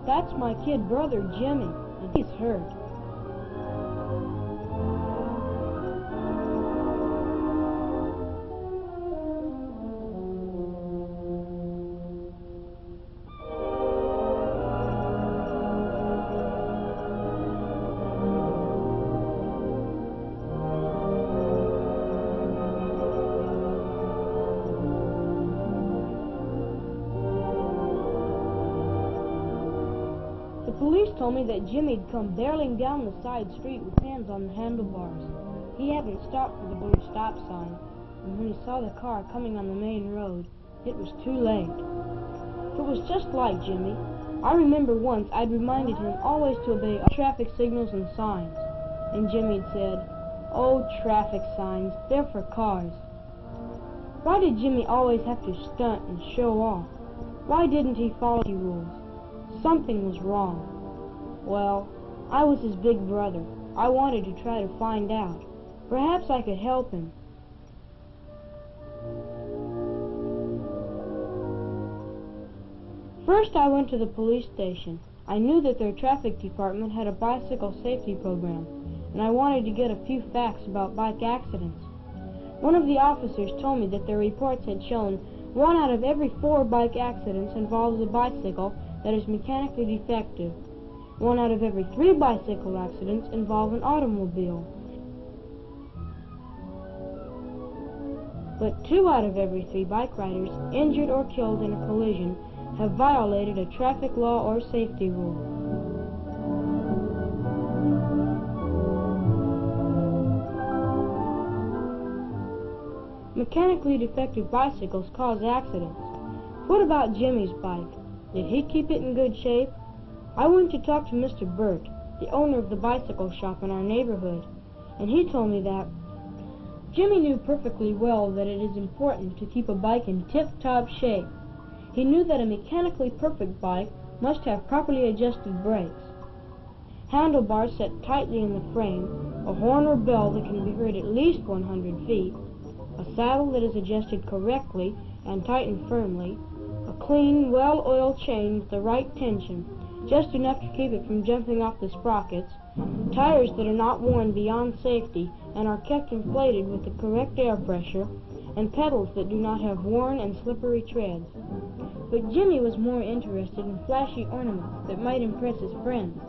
That's my kid brother, Jimmy, and he's hurt. The police told me that Jimmy'd come barreling down the side street with hands on the handlebars. He hadn't stopped for the blue stop sign, and when he saw the car coming on the main road, it was too late. It was just like Jimmy. I remember once I'd reminded him always to obey all traffic signals and signs, and Jimmy'd said, "Oh, traffic signs, they're for cars." Why did Jimmy always have to stunt and show off? Why didn't he follow the rules? Something was wrong. Well, I was his big brother. I wanted to try to find out. Perhaps I could help him. First, I went to the police station. I knew that their traffic department had a bicycle safety program, and I wanted to get a few facts about bike accidents. One of the officers told me that their reports had shown 1 out of every 4 bike accidents involves a bicycle that is mechanically defective. 1 out of every 3 bicycle accidents involve an automobile. But 2 out of every 3 bike riders injured or killed in a collision have violated a traffic law or safety rule. Mechanically defective bicycles cause accidents. What about Jimmy's bike? Did he keep it in good shape? I went to talk to Mr. Burt, the owner of the bicycle shop in our neighborhood, and he told me that Jimmy knew perfectly well that it is important to keep a bike in tip-top shape. He knew that a mechanically perfect bike must have properly adjusted brakes, handlebars set tightly in the frame, a horn or bell that can be heard at least 100 feet, a saddle that is adjusted correctly and tightened firmly, a clean, well-oiled chain with the right tension, just enough to keep it from jumping off the sprockets, tires that are not worn beyond safety and are kept inflated with the correct air pressure, and pedals that do not have worn and slippery treads. But Jimmy was more interested in flashy ornaments that might impress his friends.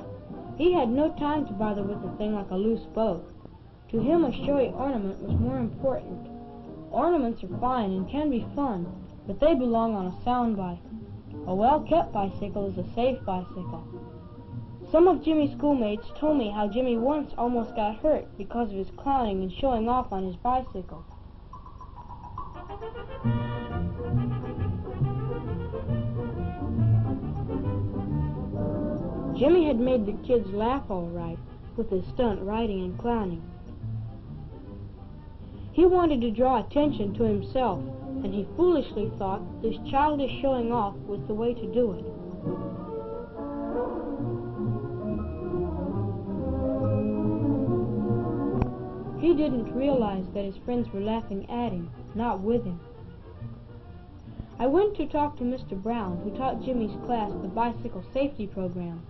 He had no time to bother with a thing like a loose boat. To him, a showy ornament was more important. Ornaments are fine and can be fun, but they belong on a sound bike. A well-kept bicycle is a safe bicycle. Some of Jimmy's schoolmates told me how Jimmy once almost got hurt because of his clowning and showing off on his bicycle. Jimmy had made the kids laugh all right with his stunt riding and clowning. He wanted to draw attention to himself, and he foolishly thought this childish showing off was the way to do it. He didn't realize that his friends were laughing at him, not with him. I went to talk to Mr. Brown, who taught Jimmy's class the bicycle safety program.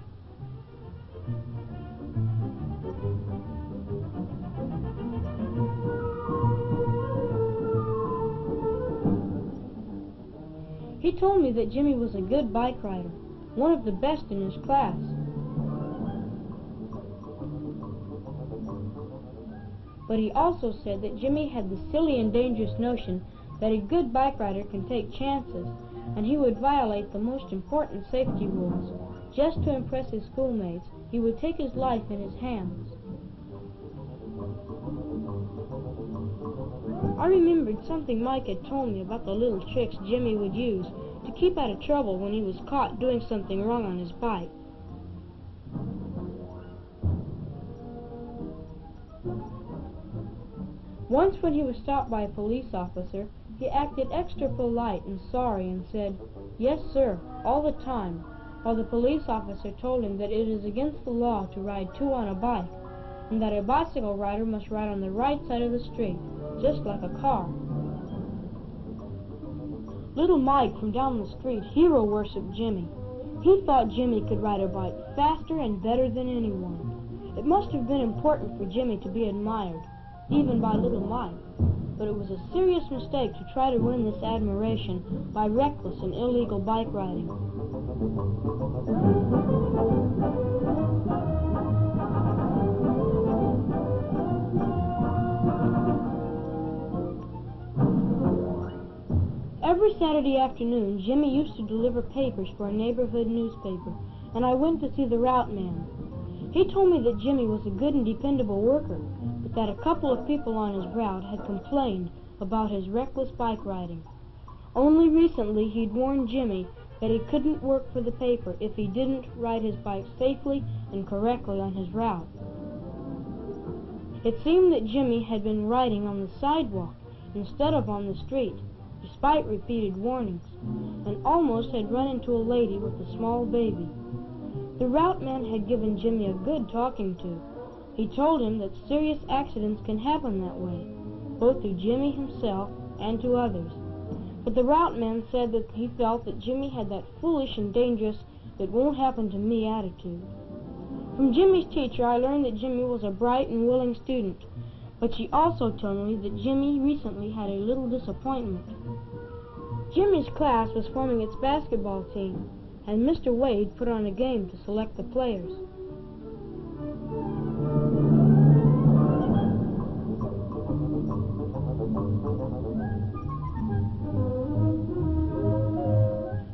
He told me that Jimmy was a good bike rider, one of the best in his class. But he also said that Jimmy had the silly and dangerous notion that a good bike rider can take chances, and he would violate the most important safety rules. Just to impress his schoolmates, he would take his life in his hands. I remembered something Mike had told me about the little tricks Jimmy would use to keep out of trouble when he was caught doing something wrong on his bike. Once when he was stopped by a police officer, he acted extra polite and sorry and said, "Yes, sir," all the time, while the police officer told him that it is against the law to ride 2 on a bike, and that a bicycle rider must ride on the right side of the street, just like a car. Little Mike from down the street hero-worshipped Jimmy. He thought Jimmy could ride a bike faster and better than anyone. It must have been important for Jimmy to be admired, even by little Mike, but it was a serious mistake to try to win this admiration by reckless and illegal bike riding. Every Saturday afternoon, Jimmy used to deliver papers for a neighborhood newspaper, and I went to see the route man. He told me that Jimmy was a good and dependable worker, but that a couple of people on his route had complained about his reckless bike riding. Only recently he'd warned Jimmy that he couldn't work for the paper if he didn't ride his bike safely and correctly on his route. It seemed that Jimmy had been riding on the sidewalk instead of on the street, despite repeated warnings, and almost had run into a lady with a small baby. The route man had given Jimmy a good talking to. He told him that serious accidents can happen that way, both to Jimmy himself and to others. But the route man said that he felt that Jimmy had that foolish and dangerous "it won't happen to me" attitude. From Jimmy's teacher I learned that Jimmy was a bright and willing student, but she also told me that Jimmy recently had a little disappointment. Jimmy's class was forming its basketball team, and Mr. Wade put on a game to select the players.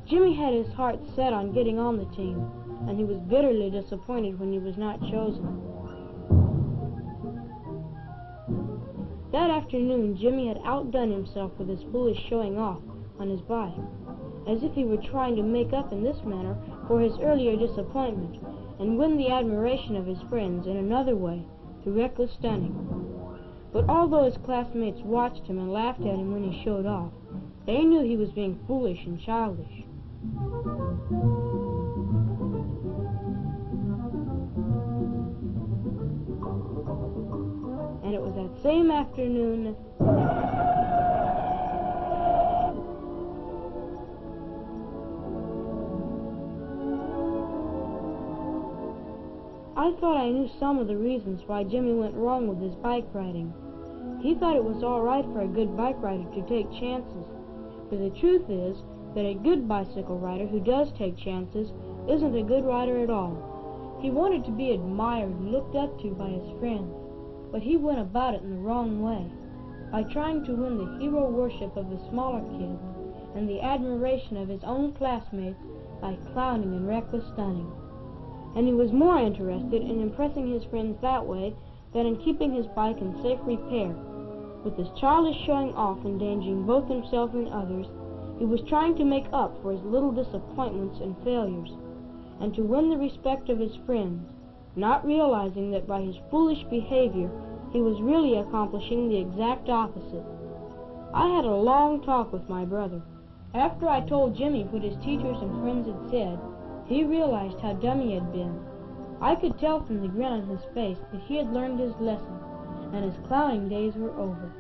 Jimmy had his heart set on getting on the team, and he was bitterly disappointed when he was not chosen. That afternoon, Jimmy had outdone himself with his foolish showing off on his bike, as if he were trying to make up in this manner for his earlier disappointment and win the admiration of his friends in another way, through reckless stunning. But although his classmates watched him and laughed at him when he showed off, they knew he was being foolish and childish. And it was that same afternoon I thought I knew some of the reasons why Jimmy went wrong with his bike riding. He thought it was all right for a good bike rider to take chances, but the truth is that a good bicycle rider who does take chances isn't a good rider at all. He wanted to be admired and looked up to by his friends, but he went about it in the wrong way, by trying to win the hero worship of the smaller kids and the admiration of his own classmates by clowning and reckless stunning. And he was more interested in impressing his friends that way than in keeping his bike in safe repair. With his childish showing off endangering both himself and others, he was trying to make up for his little disappointments and failures, and to win the respect of his friends, not realizing that by his foolish behavior he was really accomplishing the exact opposite. I had a long talk with my brother. After I told Jimmy what his teachers and friends had said, he realized how dumb he had been. I could tell from the grin on his face that he had learned his lesson, and his clowning days were over.